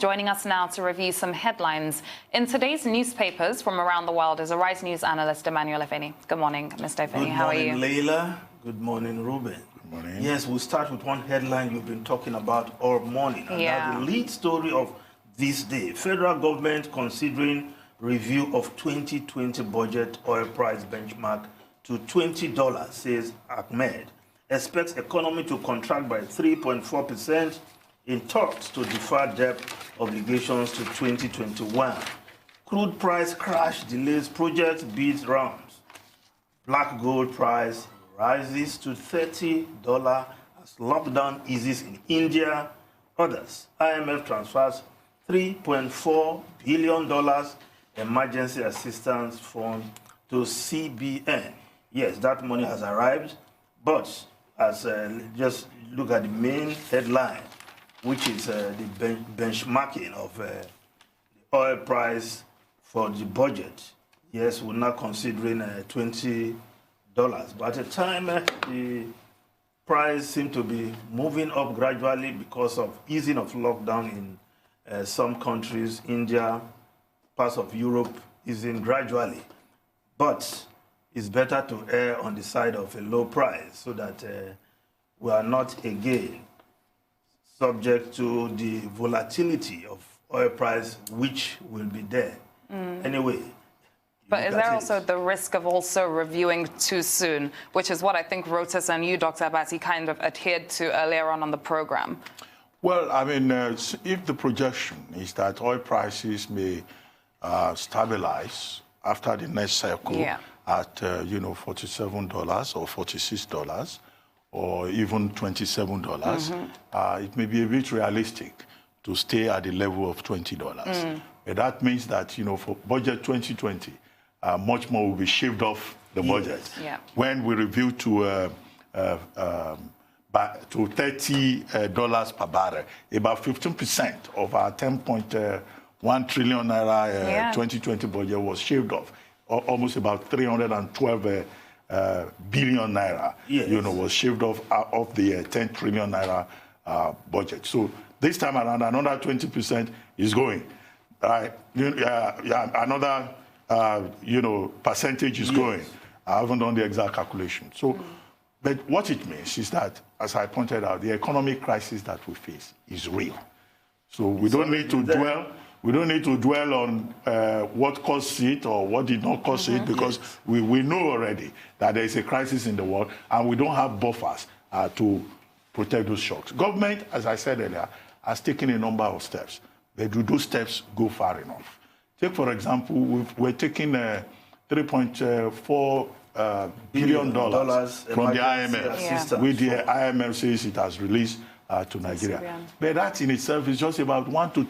joining us now to review some headlines in today's newspapers from around the world is Arise News analyst Emmanuel Efeni. Good morning, Mr. Efeni. How are you? Good morning, Leila. Good morning, Ruben. Good morning. Yes, we'll start with one headline you've been talking about all morning. And that's the lead story of this day. Federal government considering review of 2020 budget oil price benchmark to $20, says Ahmed. Expects economy to contract by 3.4% in talks to defer debt obligations to 2021. Crude price crash delays project bid rounds. Black gold price rises to $30 as lockdown eases in India. Others, IMF transfers $3.4 billion emergency assistance fund to CBN. Yes, that money has arrived, but as just look at the main headline, which is the benchmarking of the oil price for the budget. Yes, we're not considering $20, but at the time the price seemed to be moving up gradually because of easing of lockdown in some countries, India, parts of Europe, easing gradually. But it's better to err on the side of a low price so that we are not again subject to the volatility of oil price, which will be there. Anyway. But is there also the risk of also reviewing too soon, which is what I think Rotas and you, Dr. Abati, kind of adhered to earlier on the program? Well, I mean, if the projection is that oil prices may stabilize after the next cycle at, $47 or $46 or even $27, it may be a bit realistic to stay at the level of $20. But that means that, for budget 2020, much more will be shaved off the budget. When we review to $30 per barrel, about 15% of our 10.1 trillion naira 2020 budget was shaved off. Almost about 312 billion naira, was shaved off of the 10 trillion naira budget. So this time around, another 20% is going. Another, percentage is going. I haven't done the exact calculation. So, but what it means is that, as I pointed out, the economic crisis that we face is real. So we don't need to dwell. We don't need to dwell on what caused it or what did not cause it, because we know already that there is a crisis in the world, and we don't have buffers to protect those shocks. Government, as I said earlier, has taken a number of steps. But do those steps go far enough? Take, for example, we're taking $3.4 billion from the IMF, which the IMF says it has released to Nigeria. But that in itself is just about 1 to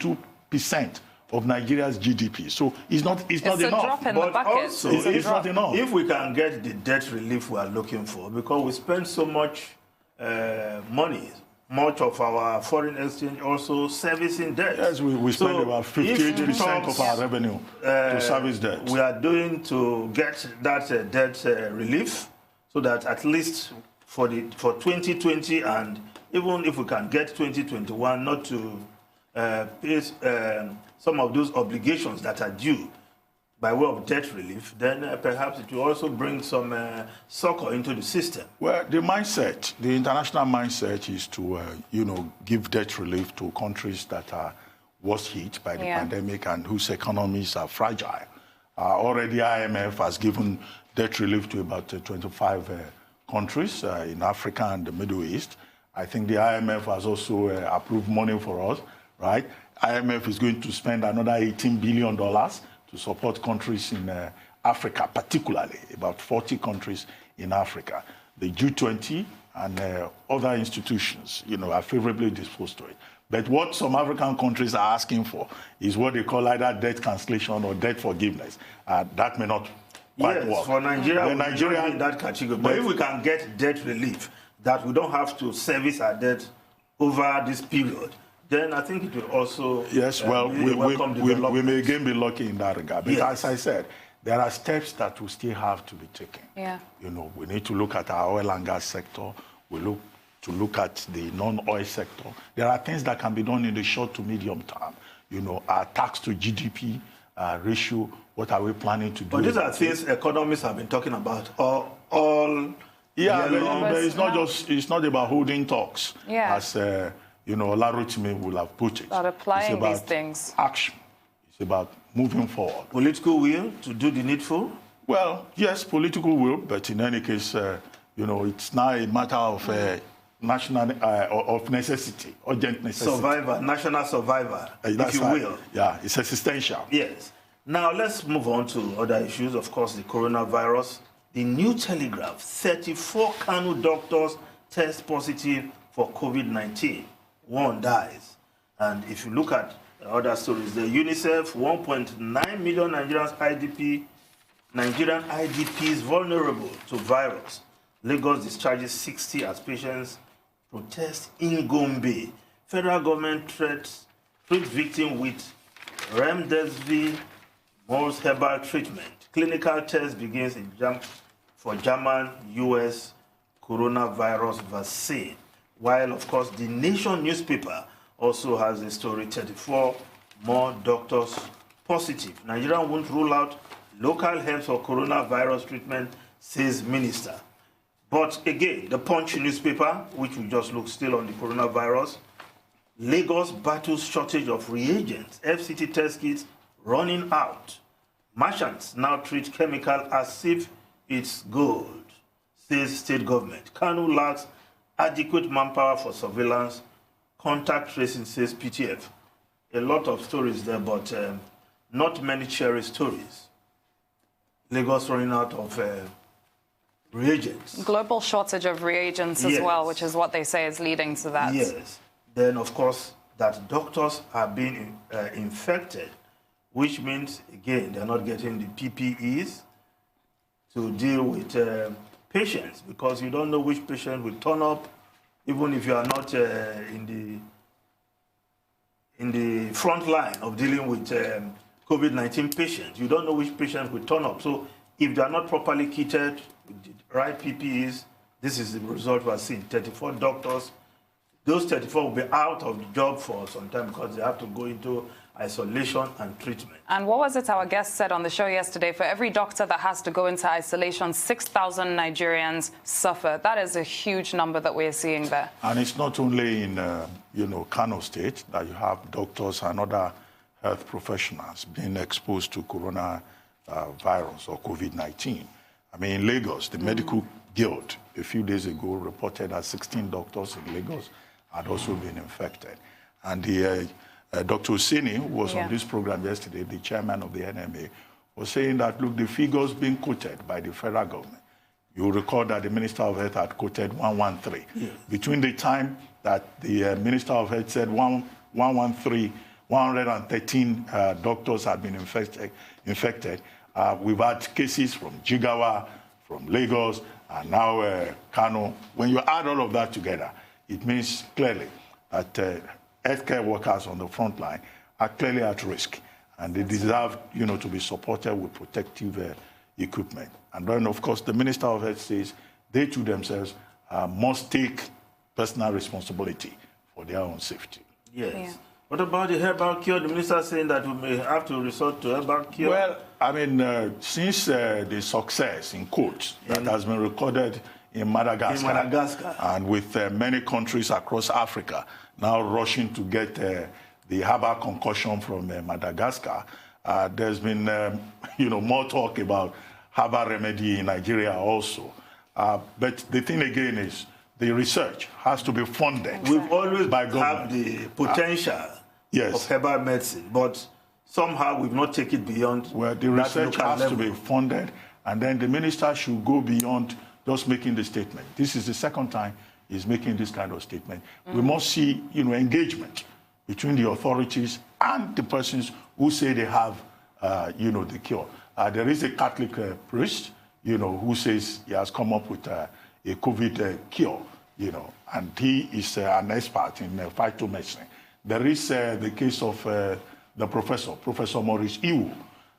2% of Nigeria's GDP. So it's not enough. A drop in the bucket. Also, it's not enough. If we can get the debt relief we are looking for, because we spend so much money, much of our foreign exchange also servicing debt. Yes, we spend about 58% of our revenue to service debt. We are doing to get that debt relief, so that at least for 2020, and even if we can get 2021, not to pay some of those obligations that are due by way of debt relief, then perhaps it will also bring some succor into the system. Well, the international mindset is to, give debt relief to countries that are worst hit by the pandemic and whose economies are fragile. Already IMF has given debt relief to about 25 countries in Africa and the Middle East. I think the IMF has also approved money for us, right? IMF is going to spend another $18 billion to support countries in Africa, particularly about 40 countries in Africa. The G20 and other institutions, are favorably disposed to it. But what some African countries are asking for is what they call either debt cancellation or debt forgiveness. That may not quite work. For Nigeria, Nigeria in that category. But if we can get debt relief, that we don't have to service our debt over this period, then I think it will also we may again be lucky in that regard. But as I said, there are steps that we still have to be taken. We need to look at our oil and gas sector. We look at the non-oil sector. There are things that can be done in the short to medium term. our tax to GDP ratio. What are we planning to do? But these are things economists have been talking about yeah, but it's not it's not about holding talks, as Larutime will have put it. About applying it's about these things. Action. It's about moving forward. Political will to do the needful? Well, yes, political will, but in any case, it's now a matter of national of necessity, urgent necessity. Survivor, national survivor, if you will. Yeah, it's existential. Yes. Now let's move on to other issues. Of course, the coronavirus. The New Telegraph: 34 Kano doctors test positive for COVID-19. One dies. And if you look at other stories, the UNICEF: 1.9 million Nigerian IDPs vulnerable to virus. Lagos discharges 60 as patients protest in Gombe. Federal government treats victim with remdesivir Morse herbal treatment. Clinical test begins for German-US coronavirus vaccine. While, of course, the Nation newspaper also has a story: 34 more doctors positive. Nigeria won't rule out local help for coronavirus treatment, says minister. But again, the Punch newspaper, which we just look still on the coronavirus: Lagos battles shortage of reagents. FCT test kits running out. Merchants now treat chemical as if it's gold, says state government. Kano lacks adequate manpower for surveillance. Contact tracing, says PTF. A lot of stories there, but not many cherry stories. Lagos running out of reagents. Global shortage of reagents as well, which is what they say is leading to that. Yes. Then, of course, that doctors are being infected, which means, again, they're not getting the PPEs to deal with patients, because you don't know which patient will turn up, even if you are not in the front line of dealing with COVID-19 patients. You don't know which patient will turn up. So if they are not properly kitted with the right PPEs, this is the result we are seeing. 34 doctors. Those 34 will be out of the job for some time because they have to go into isolation and treatment. And what was it our guest said on the show yesterday? For every doctor that has to go into isolation, 6,000 Nigerians suffer. That is a huge number that we're seeing there. And it's not only in, Kano State that you have doctors and other health professionals being exposed to coronavirus or COVID-19. I mean, in Lagos, the Medical Guild a few days ago reported that 16 doctors in Lagos had also been infected. And the Dr. Efeni, who was on this program yesterday, the chairman of the NMA, was saying that, look, the figures being quoted by the federal government, you recall that the Minister of Health had quoted 113. Yes. Between the time that the Minister of Health said 113, 113 doctors had been infected. We've had cases from Jigawa, from Lagos, and now Kano. When you add all of that together, it means clearly that healthcare workers on the front line are clearly at risk, and they deserve, to be supported with protective equipment. And then, of course, the Minister of Health says they too themselves must take personal responsibility for their own safety. Yes. Yeah. What about the herbal cure? The minister is saying that we may have to resort to herbal cure. Well, I mean, since the success, in quotes, that has been recorded in Madagascar, and with many countries across Africa now rushing to get the herbal concoction from Madagascar, there's been, more talk about herbal remedy in Nigeria also. But the thing again is, the research has to be funded. We've always have the potential of herbal medicine, but somehow we've not taken it beyond. Well, the research has to be funded, and then the minister should go beyond just making the statement. This is the second time he's making this kind of statement. We must see, engagement between the authorities and the persons who say they have, the cure. There is a Catholic priest, who says he has come up with a COVID cure, and he is an expert in phytomedicine. There is the case of the Professor Maurice Iwu.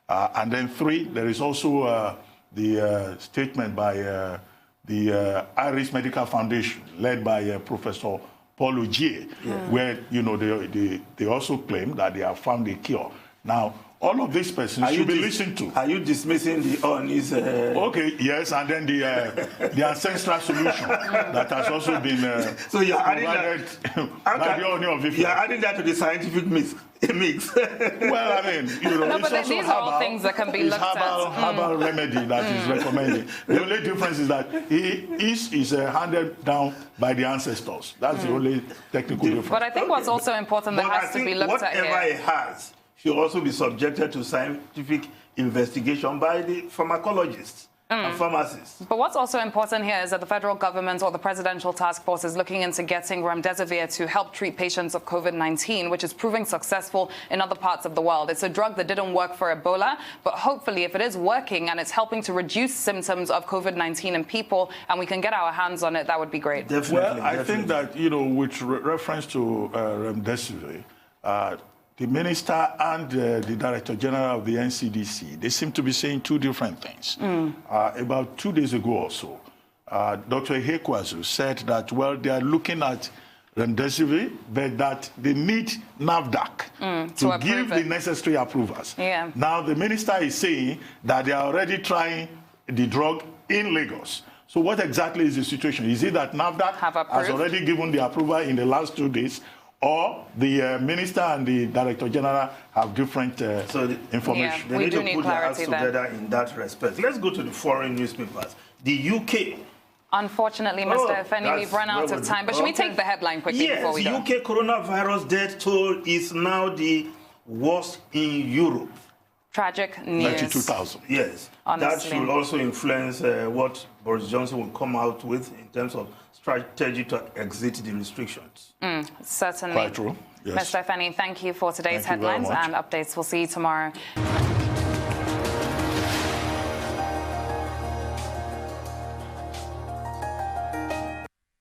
And then 3, there is also the statement by the Irish Medical Foundation, led by Professor Paul Ogier, where, you know, they also claim that they have found a cure. Now, all of these persons should be listened to. Are you dismissing the ONU's... Okay, yes, and then the ancestral solution that has also been so you're adding that, by the ONU of Efeni. You're adding that to the scientific mix. Well, I mean, you know, no, it's but these are all things that can be looked at. Herbal remedy that is recommended. The only difference is that his is handed down by the ancestors. That's the only technical difference. But I think what's also important that has to be looked at here... whatever it has should also be subjected to scientific investigation by the pharmacologists and pharmacists. But what's also important here is that the federal government or the presidential task force is looking into getting remdesivir to help treat patients of COVID-19, which is proving successful in other parts of the world. It's a drug that didn't work for Ebola, but hopefully if it is working and it's helping to reduce symptoms of COVID-19 in people and we can get our hands on it, that would be great. Definitely. Well, I think that, you know, with reference to remdesivir, the minister and the director general of the NCDC, they seem to be saying two different things. About 2 days ago or so, Dr. Ihekwezu said that, well, they are looking at remdesivir, but that they need NAFDAC to give the necessary approvals. Yeah. Now, the minister is saying that they are already trying the drug in Lagos. So what exactly is the situation? Is it that NAFDAC has already given the approval in the last 2 days, or the minister and the director general have different information? They need to put their hands together in that respect. Let's go to the foreign newspapers. The UK. Unfortunately, Mr. Efeni, we've run out of time. But should we take the headline quickly before we go? Yes, UK coronavirus death toll is now the worst in Europe. Tragic news. 92,000. Yes. Honestly. That should also influence what Boris Johnson will come out with in terms of strategy to exit the restrictions. Certainly. Quite true. Yes. Mr. Efeni, thank you for today's headlines and updates. We'll see you tomorrow.